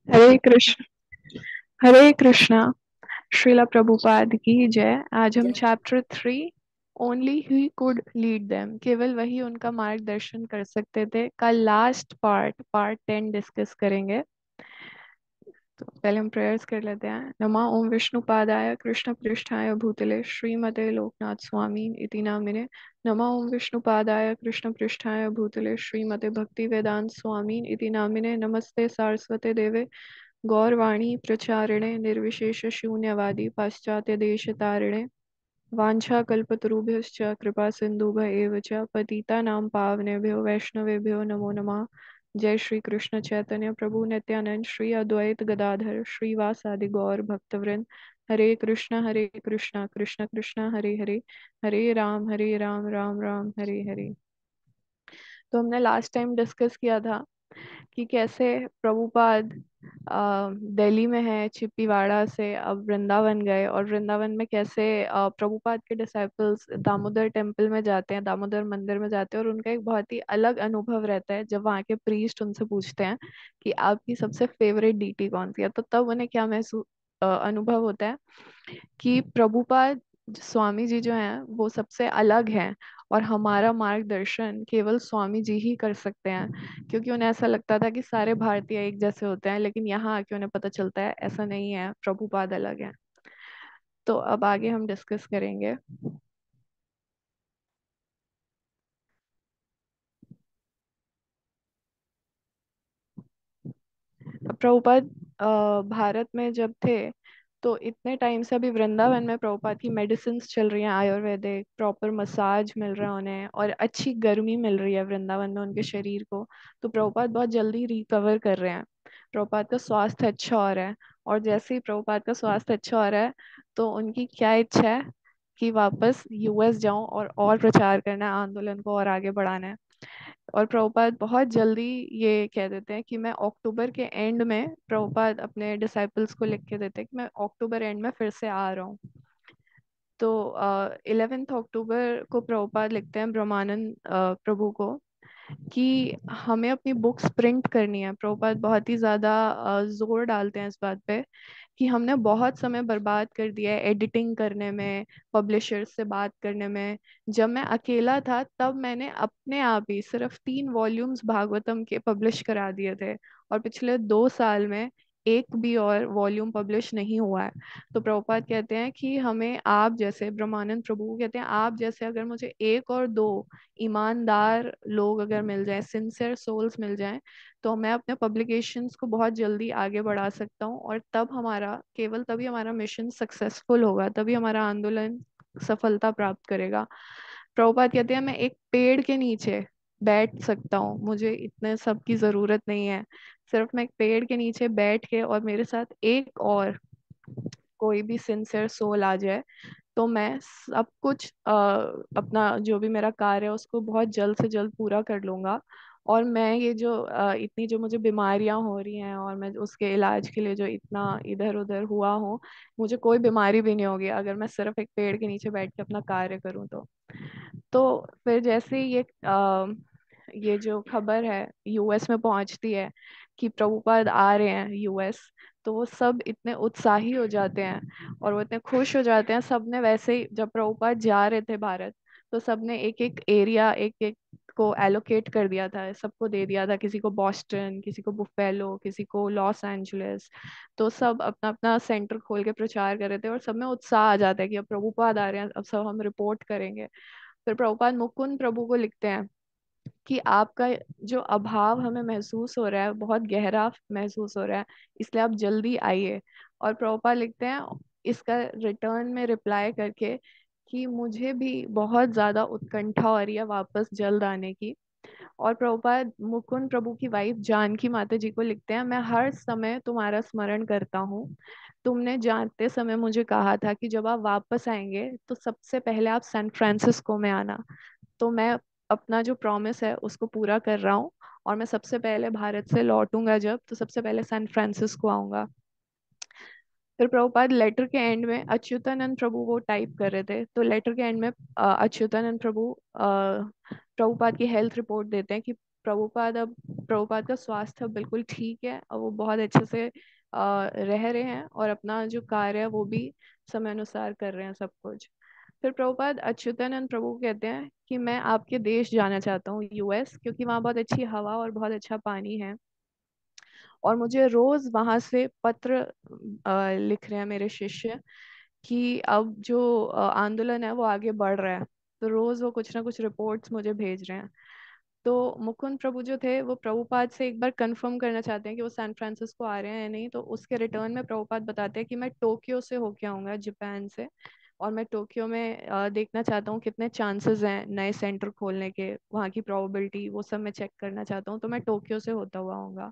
हरे कृष्ण। हरे कृष्णा। श्रीला प्रभुपाद की जय। आज हम जय chapter 3 only he could lead them, केवल वही उनका मार्गदर्शन कर सकते थे, का लास्ट पार्ट 10 डिस्कस करेंगे। तो पहले हम प्रेयर्स कर लेते हैं। नमा ओम विष्णु पादाय कृष्ण पृष्ठाय भूतले श्रीमते लोकनाथ स्वामी इति नामिने। नमा ओम विष्णु पादाय कृष्ण पृष्ठाय भूतले श्रीमते भक्ति वेदांत स्वामी इति नामिने। नमस्ते सारस्वते देवे गौरवाणी प्रचारिणे निर्विशेष शून्यवादी पाश्चात्य देश तारिणे। वाञ्छाकल्पतरुभ्यश्च कृपा सिन्धुभ्य एव च पतितानां पावनेभ्यो वैष्णवेभ्यो नमो नमः। जय श्री कृष्ण चैतन्य प्रभु नित्यानंद श्री अद्वैत गदाधर श्रीवासादि गौर भक्तवृंद। हरे कृष्ण कृष्ण कृष्ण हरे हरे, हरे राम राम राम हरे हरे। तो हमने लास्ट टाइम डिस्कस किया था कि कैसे प्रभुपाद दिल्ली में है, चिप्पीवाड़ा से अब वृंदावन गए, और वृंदावन में कैसे प्रभुपाद के डिसाइपल्स दामोदर टेम्पल में जाते हैं, दामोदर मंदिर में जाते हैं, और उनका एक बहुत ही अलग अनुभव रहता है जब वहाँ के प्रीस्ट उनसे पूछते हैं कि आपकी सबसे फेवरेट डीटी कौन सी है। तो तब उन्हें क्या महसूस अनुभव होता है कि प्रभुपाद स्वामी जी जो हैं वो सबसे अलग हैं, और हमारा मार्गदर्शन केवल स्वामी जी ही कर सकते हैं। क्योंकि उन्हें ऐसा लगता था कि सारे भारतीय एक जैसे होते हैं, लेकिन यहाँ आके उन्हें पता चलता है ऐसा नहीं है, प्रभुपाद अलग है। तो अब आगे हम डिस्कस करेंगे। प्रभुपाद भारत में जब थे तो इतने टाइम से अभी वृंदावन में प्रभुपाद की मेडिसिन चल रही हैं, आयुर्वेदिक प्रॉपर मसाज मिल रहा है उन्हें, और अच्छी गर्मी मिल रही है वृंदावन में उनके शरीर को। तो प्रभुपाद बहुत जल्दी रिकवर कर रहे हैं, प्रभुपाद का स्वास्थ्य अच्छा हो रहा है। और जैसे ही प्रभुपाद का स्वास्थ्य अच्छा हो रहा है तो उनकी क्या इच्छा है कि वापस यूएस जाऊं और प्रचार करना है, आंदोलन को और आगे बढ़ाना है। और प्रभुपाद बहुत जल्दी ये कह देते हैं कि मैं अक्टूबर के एंड में, प्रभुपाद अपने डिसाइपल्स को लिख के देते हैं कि मैं अक्टूबर एंड में फिर से आ रहा हूँ। तो 11 अक्टूबर को प्रभुपाद लिखते हैं ब्रह्मानंद प्रभु को कि हमें अपनी बुक्स प्रिंट करनी है। प्रभुपाद बहुत ही ज्यादा जोर डालते हैं इस बात पे कि हमने बहुत समय बर्बाद कर दिया है एडिटिंग करने में, पब्लिशर्स से बात करने में। जब मैं अकेला था तब मैंने अपने आप ही सिर्फ 3 वॉल्यूम्स भागवतम के पब्लिश करा दिए थे, और पिछले 2 साल में एक भी और वॉल्यूम पब्लिश नहीं हुआ है। तो प्रभुपाद कहते हैं कि हमें आप जैसे, ब्रह्मानंद प्रभु कहते हैं आप जैसे अगर मुझे एक और दो ईमानदार लोग अगर मिल जाएं, सिंसियर सोल्स मिल जाएं, तो मैं अपने पब्लिकेशंस को बहुत जल्दी आगे बढ़ा सकता हूँ। और तब हमारा, केवल तभी हमारा मिशन सक्सेसफुल होगा, तभी हमारा आंदोलन सफलता प्राप्त करेगा। प्रभुपाद कहते हैं मैं एक पेड़ के नीचे बैठ सकता हूँ, मुझे इतने सब की जरूरत नहीं है। सिर्फ मैं एक पेड़ के नीचे बैठ के और मेरे साथ एक और कोई भी सिंसियर सोल आ जाए तो मैं सब कुछ अपना जो भी मेरा कार्य है उसको बहुत जल्द से जल्द पूरा कर लूंगा। और मैं ये जो इतनी जो मुझे बीमारियां हो रही हैं, और मैं उसके इलाज के लिए जो इतना इधर उधर हुआ हूँ, मुझे कोई बीमारी भी नहीं होगी अगर मैं सिर्फ एक पेड़ के नीचे बैठ के अपना कार्य करूँ तो फिर जैसे ही ये जो खबर है यूएस में पहुंचती है कि प्रभुपाद आ रहे हैं यूएस, तो वो सब इतने उत्साही हो जाते हैं और वो इतने खुश हो जाते हैं। सबने वैसे ही जब प्रभुपाद जा रहे थे भारत, तो सबने एक एक एरिया, एक एक को एलोकेट कर दिया था, सबको दे दिया था, किसी को बॉस्टन, किसी को बुफेलो, किसी को लॉस एंजलिस। तो सब अपना अपना सेंटर खोल के प्रचार कर रहे थे, और सब में उत्साह आ जाता है कि अब प्रभुपाद आ रहे हैं, अब सब हम रिपोर्ट करेंगे। फिर प्रभुपाद मुकुंद प्रभु को लिखते हैं कि आपका जो अभाव हमें महसूस हो रहा है, बहुत गहरा महसूस हो रहा है, इसलिए आप जल्दी आइए। और प्रभुपाद लिखते हैं इसका रिटर्न में रिप्लाई करके कि मुझे भी बहुत ज्यादा उत्कंठा हो रही है वापस जल्द आने की। और प्रभुपाद मुकुंद प्रभु की वाइफ जानकी माता जी को लिखते हैं, मैं हर समय तुम्हारा स्मरण करता हूँ। तुमने जानते समय मुझे कहा था कि जब आप वापस आएंगे तो सबसे पहले आप सैन फ्रांसिस्को में आना। तो मैं अपना जो प्रॉमिस है उसको पूरा कर रहा हूँ, और मैं सबसे पहले भारत से लौटूंगा जब, तो सबसे पहले सैन फ्रांसिस्को आऊंगा। फिर प्रभुपाद लेटर के एंड में, अच्युतानंद प्रभु वो टाइप कर रहे थे, तो लेटर के एंड में अच्युतानंद प्रभु प्रभुपाद की हेल्थ रिपोर्ट देते हैं कि प्रभुपाद का स्वास्थ्य बिल्कुल ठीक है और वो बहुत अच्छे से रह रहे हैं और अपना जो कार्य है वो भी समय अनुसार कर रहे हैं सब कुछ। फिर प्रभुपाद अच्युतानंद प्रभु कहते हैं कि मैं आपके देश जाना चाहता हूँ, यूएस, क्योंकि वहाँ बहुत अच्छी हवा और बहुत अच्छा पानी है। और मुझे रोज वहां से पत्र लिख रहे हैं मेरे शिष्य कि अब जो आंदोलन है वो आगे बढ़ रहा है। तो रोज वो कुछ ना कुछ रिपोर्ट्स मुझे भेज रहे हैं। तो मुकुंद प्रभु जो थे वो प्रभुपाद से एक बार कंफर्म करना चाहते हैं कि वो सैन फ्रांसिस्को आ रहे हैं या नहीं। तो उसके रिटर्न में प्रभुपाद बताते हैं कि मैं टोक्यो से होके आऊंगा, जापान से। और मैं टोक्यो में देखना चाहता हूँ कितने चांसेस हैं नए सेंटर खोलने के, वहाँ की प्रोबेबिलिटी वो सब मैं चेक करना चाहता हूँ। तो मैं टोक्यो से होता हुआ आऊंगा।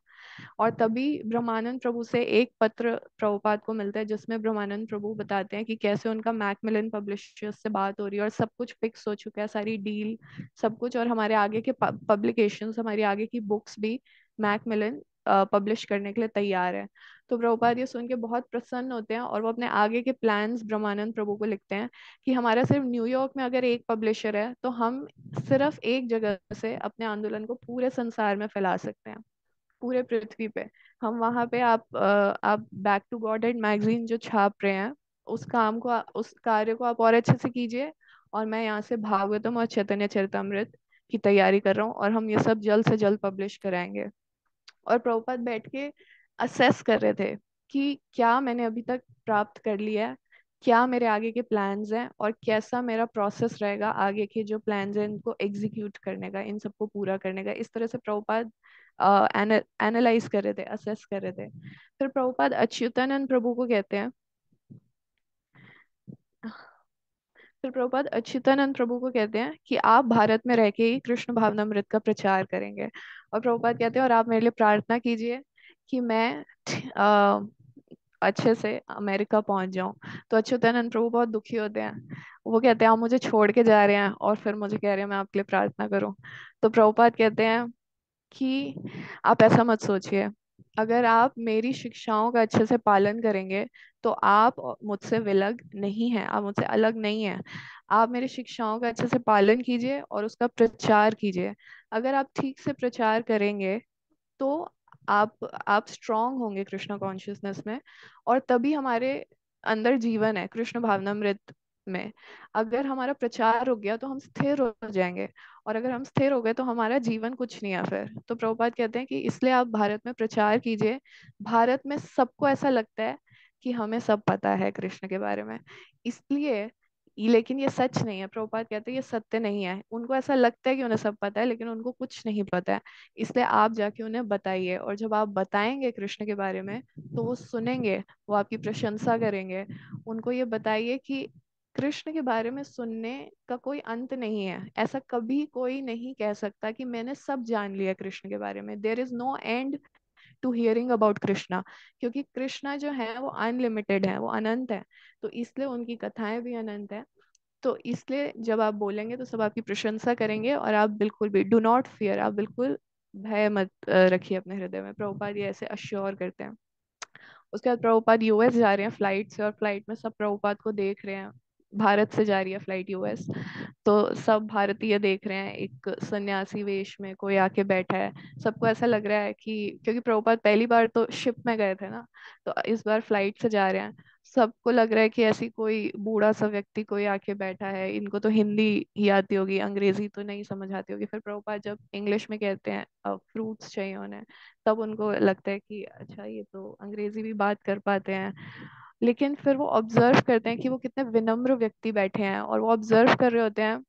और तभी ब्रह्मानंद प्रभु से एक पत्र प्रभुपाद को मिलता है जिसमें ब्रह्मानंद प्रभु बताते हैं कि कैसे उनका मैकमिलन पब्लिशर्स से बात हो रही है और सब कुछ फिक्स हो चुका है, सारी डील सब कुछ। और हमारे आगे के पब्लिकेशंस, हमारी आगे की बुक्स भी मैकमिलन पब्लिश करने के लिए तैयार है। तो प्रभुपाद ये सुन के बहुत प्रसन्न होते हैं और वो अपने आगे के प्लान्स ब्रह्मानंद प्रभु को लिखते हैं कि हमारा सिर्फ न्यूयॉर्क में अगर एक पब्लिशर है तो हम सिर्फ एक जगह से अपने आंदोलन को पूरे संसार में फैला सकते हैं, पूरे पृथ्वी पे। हम वहां पे आप back to God and magazine जो छाप रहे हैं उस काम को, उस कार्य को आप और अच्छे से कीजिए। और मैं यहाँ से भागवतम और चैतन्य चरितमृत की तैयारी कर रहा हूँ और हम ये सब जल्द से जल्द पब्लिश कराएंगे। और प्रभुपाद बैठ के असेस कर रहे थे कि क्या मैंने अभी तक प्राप्त कर लिया है, क्या मेरे आगे के प्लान्स हैं और कैसा मेरा प्रोसेस रहेगा आगे के जो प्लान्स हैं इनको एग्जीक्यूट करने का, इन सबको पूरा करने का। इस तरह से प्रभुपाद एनालाइज कर रहे थे, असेस कर रहे थे। फिर प्रभुपाद अच्युतानंद प्रभु को कहते हैं, फिर प्रभुपाद अच्युतानंद प्रभु को कहते हैं कि आप भारत में रह के ही कृष्ण भावनामृत का प्रचार करेंगे। और प्रभुपाद कहते हैं और आप मेरे लिए प्रार्थना कीजिए कि मैं अ, अच्छे से अमेरिका पहुंच जाऊं। तो अच्युतानंद प्रभु बहुत दुखी होते हैं। वो कहते हैं आप मुझे छोड़ के जा रहे हैं और फिर मुझे कह रहे हैं मैं आपके लिए प्रार्थना करूं। तो प्रभुपाद कहते हैं कि आप ऐसा मत सोचिए, अगर आप मेरी शिक्षाओं का अच्छे से पालन करेंगे तो आप मुझसे विलग नहीं हैं, आप मुझसे अलग नहीं हैं। आप मेरी शिक्षाओं का अच्छे से पालन कीजिए और उसका प्रचार कीजिए। अगर आप ठीक से प्रचार करेंगे तो आप स्ट्रांग होंगे कृष्ण कॉन्शियसनेस में, और तभी हमारे अंदर जीवन है कृष्ण भावनामृत में। अगर हमारा प्रचार हो गया तो हम स्थिर हो जाएंगे, और अगर हम स्थिर हो गए तो हमारा जीवन कुछ नहीं है फिर। तो प्रभुपाद कहते हैं कि इसलिए आप भारत में प्रचार कीजिए। भारत में सबको ऐसा लगता है कि हमें सब पता है कृष्ण के बारे में, इसलिए, लेकिन ये सच नहीं है। प्रभुपाद कहते हैं ये सत्य नहीं है। उनको ऐसा लगता है कि उन्हें सब पता है लेकिन उनको कुछ नहीं पता है। इसलिए आप जाके उन्हें बताइए, और जब आप बताएंगे कृष्ण के बारे में तो वो सुनेंगे, वो आपकी प्रशंसा करेंगे। उनको ये बताइए कि कृष्ण के बारे में सुनने का कोई अंत नहीं है। ऐसा कभी कोई नहीं कह सकता कि मैंने सब जान लिया कृष्ण के बारे में। There is no end to hearing about Krishna, क्योंकि कृष्णा जो है वो अनलिमिटेड है, वो अनंत है। तो इसलिए उनकी कथाएं भी अनंत है। तो इसलिए जब आप बोलेंगे तो सब आपकी प्रशंसा करेंगे, और आप बिल्कुल भी डू नॉट फियर, आप बिल्कुल भय मत रखिए अपने हृदय में। प्रभुपाद ये ऐसे अश्योर करते हैं। उसके बाद प्रभुपाद यूएस जा रहे हैं फ्लाइट से, और फ्लाइट में सब प्रभुपाद को देख रहे हैं। भारत से जा रही है फ्लाइट यूएस। तो सब भारतीय देख रहे हैं, एक सन्यासी वेश में कोई आके बैठा है। सबको ऐसा लग रहा है कि क्योंकि प्रभुपाद पहली बार तो शिप में गए थे ना, तो इस बार फ्लाइट से जा रहे हैं। सबको लग रहा है कि ऐसी कोई बूढ़ा सा व्यक्ति कोई आके बैठा है, इनको तो हिंदी ही आती होगी, अंग्रेजी तो नहीं समझ आती होगी। फिर प्रभुपाद जब इंग्लिश में कहते हैं फ्रूट्स चाहिए उन्हें, तब उनको लगता है कि अच्छा ये तो अंग्रेजी भी बात कर पाते हैं। लेकिन फिर वो ऑब्जर्व करते हैं कि वो कितने विनम्र व्यक्ति बैठे हैं, और वो ऑब्जर्व कर रहे होते हैं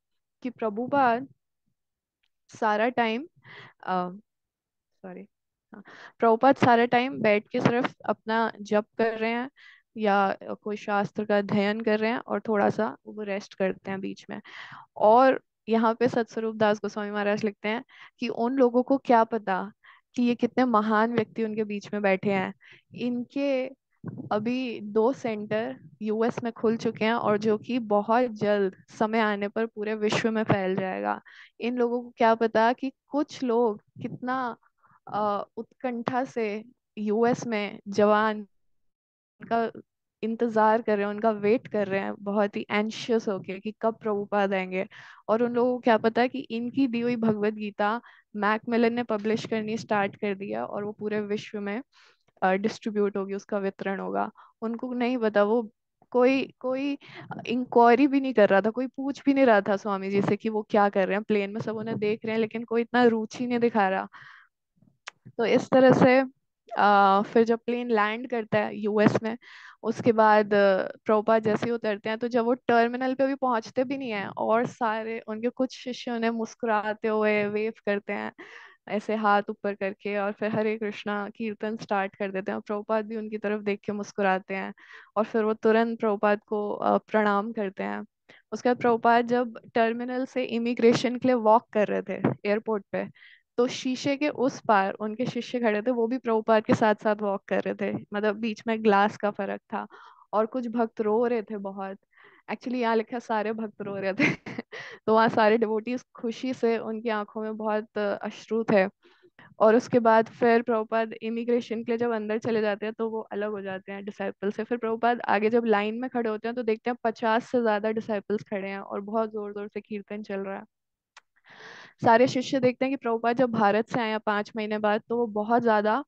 कि प्रभुपाद सारा टाइम, सॉरी, हाँ, प्रभुपाद सारा टाइम बैठ के सिर्फ अपना जप कर रहे हैं या कोई शास्त्र का अध्ययन कर रहे हैं, और थोड़ा सा वो रेस्ट करते हैं बीच में। और यहाँ पे सतस्वरूप दास गोस्वामी महाराज लिखते हैं कि उन लोगों को क्या पता कि ये कितने महान व्यक्ति उनके बीच में बैठे हैं। इनके अभी 2 सेंटर यूएस में खुल चुके हैं, और जो कि बहुत जल्द समय आने पर पूरे विश्व में फैल जाएगा। इन लोगों को क्या पता कि कुछ लोग कितना उत्कंठा से यूएस में जवान का इंतजार कर रहे हैं, उनका वेट कर रहे हैं बहुत ही एंशियस होके कि कब प्रभुपाद आएंगे। और उन लोगों को क्या पता कि इनकी दी हुई भगवत गीता मैकमिलन ने पब्लिश करनी स्टार्ट कर दिया और वो पूरे विश्व में डिस्ट्रीब्यूट होगी, उसका वितरण होगा। उनको नहीं पता, वो कोई कोई इंक्वायरी भी नहीं कर रहा था, कोई पूछ भी नहीं रहा था स्वामी जी से कि वो क्या कर रहे हैं। प्लेन में सब उन्हें देख रहे हैं लेकिन कोई इतना रुचि नहीं दिखा रहा। तो इस तरह से फिर जब प्लेन लैंड करता है यूएस में, उसके बाद प्रभुपाद जैसे ही उतरते हैं, तो जब वो टर्मिनल पे भी पहुंचते भी नहीं है और सारे उनके कुछ शिष्य उन्हें मुस्कुराते हुए वेव करते हैं ऐसे हाथ ऊपर करके, और फिर हरे कृष्णा कीर्तन स्टार्ट कर देते हैं, और प्रभुपाद भी उनकी तरफ देख के मुस्कुराते हैं। और फिर वो तुरंत प्रभुपाद को प्रणाम करते हैं। उसके बाद प्रभुपाद जब टर्मिनल से इमिग्रेशन के लिए वॉक कर रहे थे एयरपोर्ट पे, तो शीशे के उस पार उनके शिष्य खड़े थे, वो भी प्रभुपाद के साथ साथ वॉक कर रहे थे, मतलब बीच में ग्लास का फर्क था। और कुछ भक्त रो रहे थे बहुत। एक्चुअली यहाँ लिखा है सारे भक्त रो रहे थे तो वहाँ सारे डिवोटीज खुशी से, उनकी आंखों में बहुत अश्रु थे। और उसके बाद फिर प्रभुपाद इमिग्रेशन के लिए जब अंदर चले जाते हैं तो वो अलग हो जाते हैं डिसाइपल से। फिर प्रभुपाद आगे जब लाइन में खड़े होते हैं तो देखते हैं 50 से ज्यादा डिसाइपल्स खड़े हैं और बहुत जोर जोर से कीर्तन चल रहा है। सारे शिष्य देखते हैं कि प्रभुपाद जब भारत से आए हैं 5 महीने बाद, तो वो बहुत ज्यादा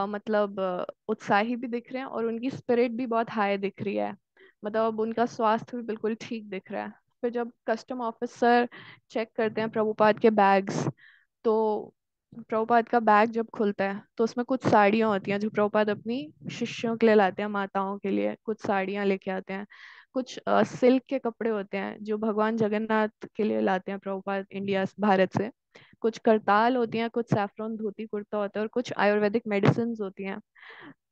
मतलब उत्साही भी दिख रहे हैं और उनकी स्पिरिट भी बहुत हाई दिख रही है। मतलब अब उनका स्वास्थ्य भी बिल्कुल ठीक दिख रहा है। फिर जब कस्टम ऑफिसर चेक करते हैं प्रभुपाद के बैग्स, तो प्रभुपाद का बैग जब खुलता है तो उसमें कुछ साड़ियाँ होती हैं जो प्रभुपाद अपनी शिष्यों के लिए लाते हैं, माताओं के लिए कुछ साड़ियाँ लेके आते हैं। कुछ सिल्क के कपड़े होते हैं जो भगवान जगन्नाथ के लिए लाते हैं प्रभुपाद इंडिया भारत से। कुछ करताल होती हैं, कुछ सैफरन धोती कुर्ता होता है, और कुछ आयुर्वेदिक मेडिसिन होती हैं।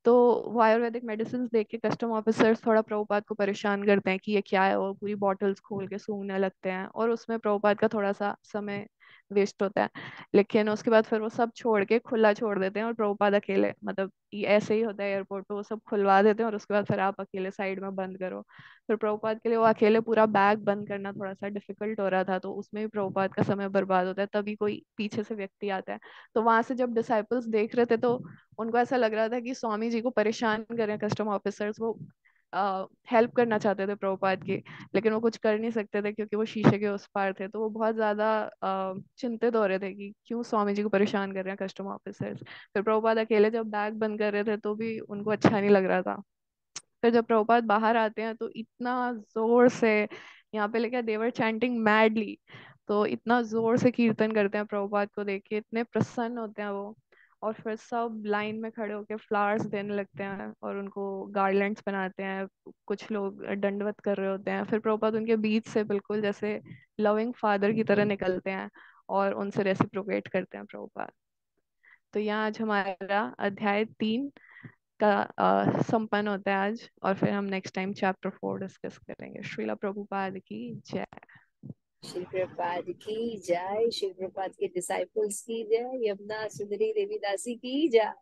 तो वो आयुर्वेदिक मेडिसिन देख के कस्टम ऑफिसर्स थोड़ा प्रभुपाद को परेशान करते हैं कि ये क्या है, और पूरी बॉटल्स खोल के सूंघने लगते हैं, और उसमें प्रभुपाद का थोड़ा सा समय वेस्ट होता है। लेकिन उसके बाद फिर वो सब छोड़ के खुला छोड़ देते हैं और प्रभुपाद अकेले, मतलब ये ऐसे ही होता है एयरपोर्ट पे, वो सब खुलवा देते हैं और उसके बाद फिर आप अकेले साइड में बंद करो। फिर प्रभुपाद के लिए वो अकेले पूरा बैग बंद करना थोड़ा सा डिफिकल्ट हो रहा था, तो उसमें भी प्रभुपाद का समय बर्बाद होता है। तभी कोई पीछे से व्यक्ति आता है। तो वहां से जब डिसाइपल्स देख रहे थे तो उनको ऐसा लग रहा था कि स्वामी जी को परेशान कर रहे हैं कस्टम ऑफिसर्स। वो हेल्प करना चाहते थे प्रभुपाद की, लेकिन वो कुछ कर नहीं सकते थे क्योंकि वो शीशे के उस पार थे। तो वो बहुत ज्यादा चिंतित हो रहे थे कि क्यों स्वामी जी को परेशान कर रहे हैं कस्टम ऑफिसर्स। फिर प्रभुपाद अकेले जब बैग बंद कर रहे थे तो भी उनको अच्छा नहीं लग रहा था। फिर जब प्रभुपाद बाहर आते हैं तो इतना जोर से, यहाँ पे लिखा है देवर चैंटिंग मैडली, तो इतना जोर से कीर्तन करते हैं प्रभुपाद को देख के, इतने प्रसन्न होते हैं वो। और फिर सब लाइन में खड़े होकर फ्लावर्स देने लगते हैं और उनको गार्लैंड्स बनाते हैं। कुछ लोग दंडवत कर रहे होते हैं। फिर प्रभुपाद उनके बीच से बिल्कुल जैसे लविंग फादर की तरह निकलते हैं और उनसे रेसिप्रोकेट करते हैं प्रभुपाद। तो यहाँ आज हमारा अध्याय 3 का संपन्न होता है आज, और फिर हम नेक्स्ट टाइम चैप्टर 4 डिस्कस करेंगे। श्रीला प्रभुपाद की जय। श्री प्रपाद की जय। श्री प्रपाद के डिसाइपल्स की जय। यमुना सुंदरी देवी दासी की जय।